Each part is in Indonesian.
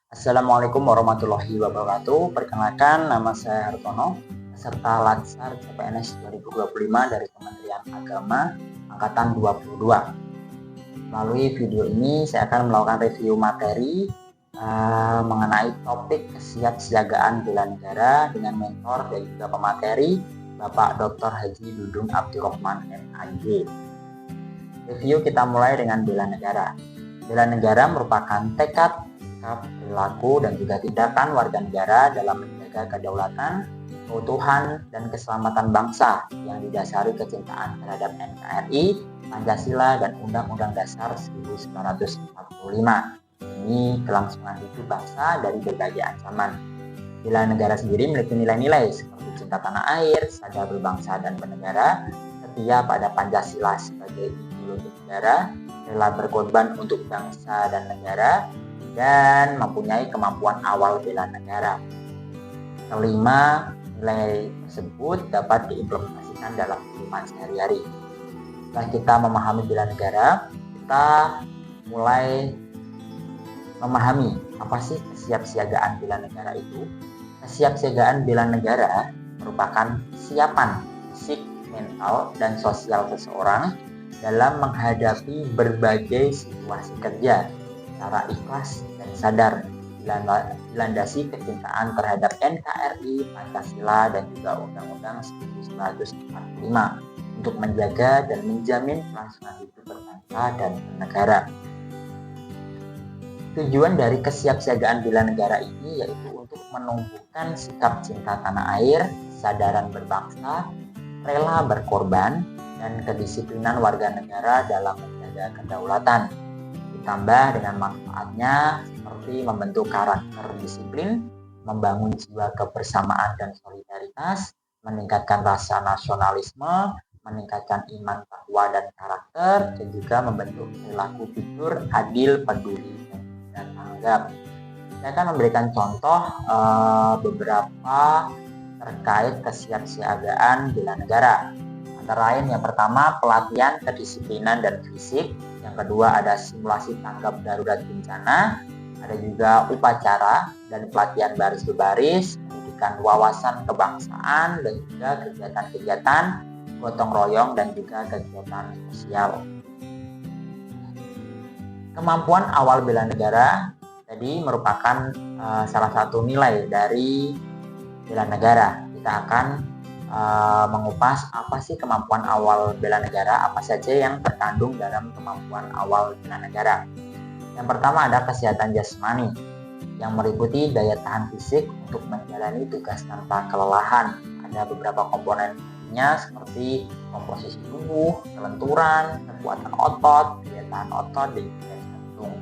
Assalamualaikum warahmatullahi wabarakatuh. Perkenalkan, nama saya Hartono, peserta Latsar CPNS 2025 dari Kementerian Agama Angkatan 22. Melalui video ini, saya akan melakukan review materi mengenai topik kesiapsiagaan bela negara dengan mentor dan juga pemateri Bapak Dr. Haji Dudung Abdurrahman MAG. Review kita mulai dengan bela negara. Bela negara merupakan tekad, sikap, perilaku, dan juga tindakan warga negara dalam menjaga kedaulatan, keutuhan, dan keselamatan bangsa yang didasari kecintaan terhadap NKRI, Pancasila, dan Undang-Undang Dasar 1945. Ini kelangsungan hidup bangsa dari berbagai ancaman. Bela negara sendiri memiliki nilai-nilai seperti cinta tanah air, sadar berbangsa dan bernegara, setia pada Pancasila sebagai ideologi negara, rela berkorban untuk bangsa dan negara, dan mempunyai kemampuan awal bela negara. Kelima, nilai tersebut dapat diimplementasikan dalam kehidupan sehari-hari. Setelah kita memahami bela negara, kita mulai memahami apa sih kesiapsiagaan bela negara itu. Kesiapsiagaan bela negara merupakan kesiapan fisik, mental, dan sosial seseorang dalam menghadapi berbagai situasi kerja secara ikhlas dan sadar, dilandasi kecintaan terhadap NKRI, Pancasila, dan juga Undang-Undang 1945 untuk menjaga dan menjamin kelangsungan hidup berbangsa dan bernegara. Tujuan dari kesiapsiagaan bela negara ini yaitu untuk menumbuhkan sikap cinta tanah air, kesadaran berbangsa, rela berkorban, dan kedisiplinan warga negara dalam menjaga kedaulatan. Ditambah dengan manfaatnya seperti membentuk karakter disiplin, membangun jiwa kebersamaan dan solidaritas, meningkatkan rasa nasionalisme, meningkatkan iman, takwa, dan karakter, dan juga membentuk perilaku jujur, adil, peduli, dan tanggap. Saya akan memberikan contoh beberapa terkait kesiapsiagaan bela negara. Antara lain, yang pertama pelatihan kedisiplinan dan fisik, yang kedua ada simulasi tanggap darurat bencana, ada juga upacara dan pelatihan baris berbaris, pendidikan wawasan kebangsaan, dan juga kegiatan-kegiatan gotong royong dan juga kegiatan sosial. Kemampuan awal bela negara tadi merupakan salah satu nilai dari bela negara. Kita akan mengupas apa sih kemampuan awal bela negara, apa saja yang terkandung dalam kemampuan awal bela negara. Yang pertama ada kesehatan jasmani yang meliputi daya tahan fisik untuk menjalani tugas tanpa kelelahan. Ada beberapa komponennya seperti komposisi tubuh, kelenturan, kekuatan otot, daya tahan otot, dan juga jantung.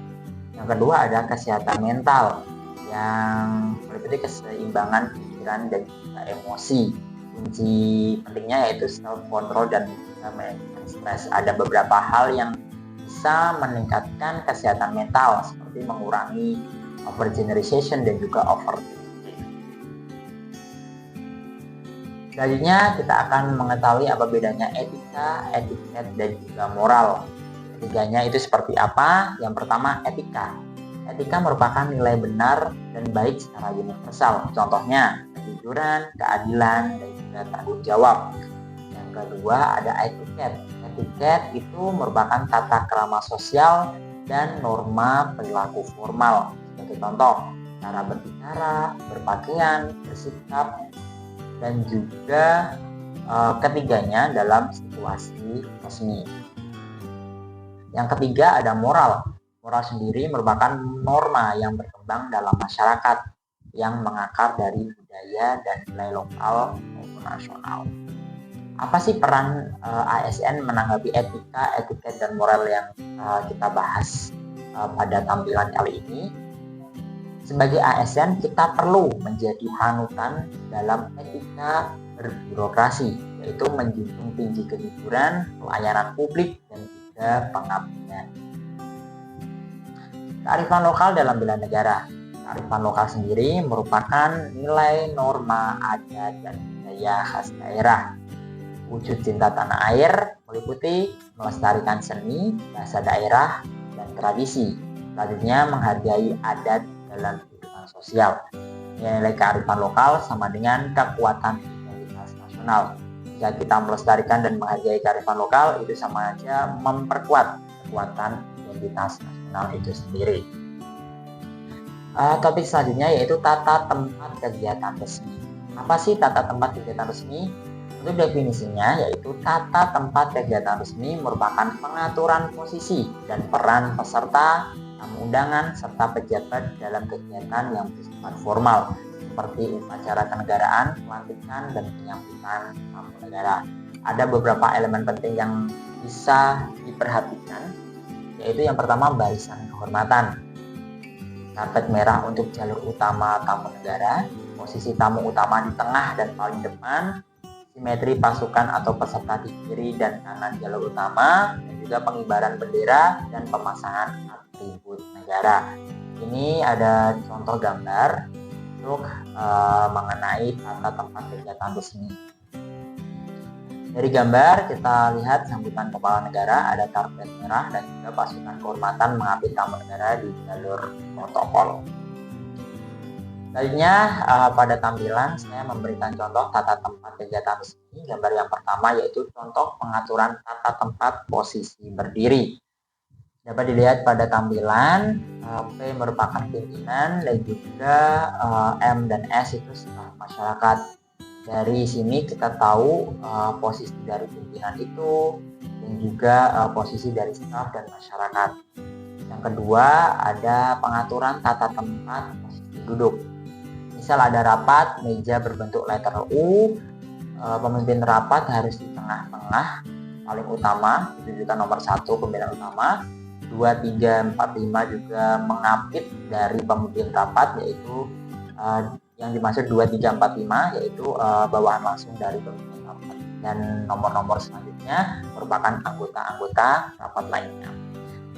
Yang kedua ada kesehatan mental yang meliputi keseimbangan pikiran dan juga emosi. Kunci pentingnya yaitu self control dan manajemen stres. Ada beberapa hal yang bisa meningkatkan kesehatan mental seperti mengurangi overgeneralization dan juga overthinking. Selanjutnya kita akan mengetahui apa bedanya etika, etiket, dan juga moral. Ketiganya itu seperti apa? Yang pertama etika. Etika merupakan nilai benar dan baik secara universal. Contohnya kejujuran, keadilan, dan juga tanggung jawab. Yang kedua ada etiket. Etiket itu merupakan tata krama sosial dan norma perilaku formal. Sebagai contoh, cara berbicara, berpakaian, bersikap, dan juga ketiganya dalam situasi resmi. Yang ketiga ada moral. Moral sendiri merupakan norma yang berkembang dalam masyarakat yang mengakar dari budaya dan nilai lokal maupun nasional. Apa sih peran ASN menanggapi etika, etiket, dan moral yang kita bahas pada tampilan kali ini? Sebagai ASN, kita perlu menjadi panutan dalam etika berbirokrasi, yaitu menjunjung tinggi kejujuran, pelayanan publik, dan juga pengabdian. Kearifan lokal dalam bela negara. Kearifan lokal sendiri merupakan nilai norma adat dan budaya khas daerah. Wujud cinta tanah air meliputi melestarikan seni, bahasa daerah, dan tradisi. Selanjutnya menghargai adat dalam kehidupan sosial. Nilai kearifan lokal sama dengan kekuatan identitas nasional. Jika kita melestarikan dan menghargai kearifan lokal, itu sama aja memperkuat kekuatan identitas nasional itu sendiri. Topik selanjutnya yaitu tata tempat kegiatan resmi. Apa sih tata tempat kegiatan resmi? Untuk definisinya yaitu tata tempat kegiatan resmi merupakan pengaturan posisi dan peran peserta, tamu undangan, serta pejabat dalam kegiatan yang bersifat formal seperti upacara kenegaraan, pelantikan, dan penyambutan tamu negara. Ada beberapa elemen penting yang bisa diperhatikan, yaitu yang pertama barisan kehormatan. Karpet merah untuk jalur utama tamu negara, posisi tamu utama di tengah dan paling depan, simetri pasukan atau peserta di kiri dan kanan jalur utama, dan juga pengibaran bendera dan pemasangan atribut negara. Ini ada contoh gambar untuk mengenai tata tempat kegiatan resmi. Dari gambar kita lihat sambutan kepala negara, ada karpet merah dan juga pasukan kehormatan mengambil tamu negara di jalur protokol. Selanjutnya pada tampilan saya memberikan contoh tata tempat kegiatan resmi. Gambar yang pertama yaitu contoh pengaturan tata tempat posisi berdiri. Dapat dilihat pada tampilan P merupakan pimpinan dan juga M dan S itu staf masyarakat. Dari sini kita tahu posisi dari pimpinan itu dan juga posisi dari staf dan masyarakat. Yang kedua ada pengaturan tata tempat posisi duduk. Misal ada rapat, meja berbentuk letter U, pemimpin rapat harus di tengah-tengah paling utama, itu juga nomor 1 pimpinan utama. 2, 3, 4, 5 juga mengapit dari pemimpin rapat, yaitu yang dimaksud 2, 3, 4, 5 yaitu bawahan langsung dari pemimpin rapat. Dan nomor-nomor selanjutnya merupakan anggota-anggota rapat lainnya.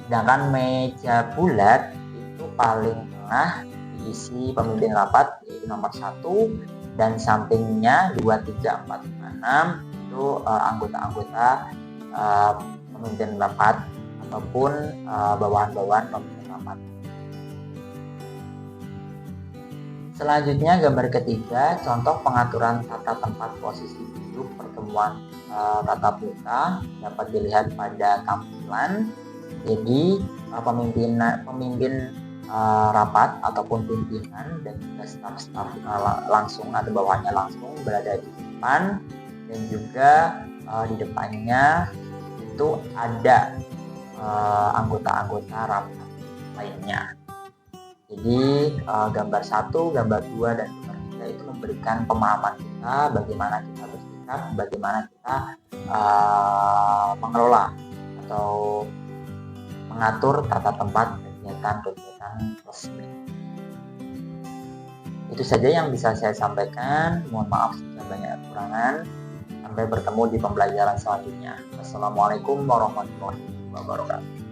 Sedangkan meja bulat itu paling tengah diisi pemimpin rapat, yaitu nomor 1, dan sampingnya 2, 3, 4, 5, 6 itu anggota-anggota pemimpin rapat ataupun bawahan-bawahan pemimpin rapat. Selanjutnya gambar ketiga, contoh pengaturan tata tempat posisi duduk pertemuan tatap muka dapat dilihat pada tampilan. Jadi pemimpin rapat ataupun pimpinan dan juga staf-staf langsung atau bawahnya langsung berada di depan, dan juga di depannya itu ada anggota-anggota rapat lainnya. Jadi gambar 1, gambar 2, dan gambar 3 itu memberikan pemahaman kita bagaimana kita bersikap, bagaimana kita mengelola atau mengatur tata tempat kegiatan resmi. Itu saja yang bisa saya sampaikan. Mohon maaf jika banyak kekurangan. Sampai bertemu di pembelajaran selanjutnya. Assalamualaikum warahmatullahi wabarakatuh.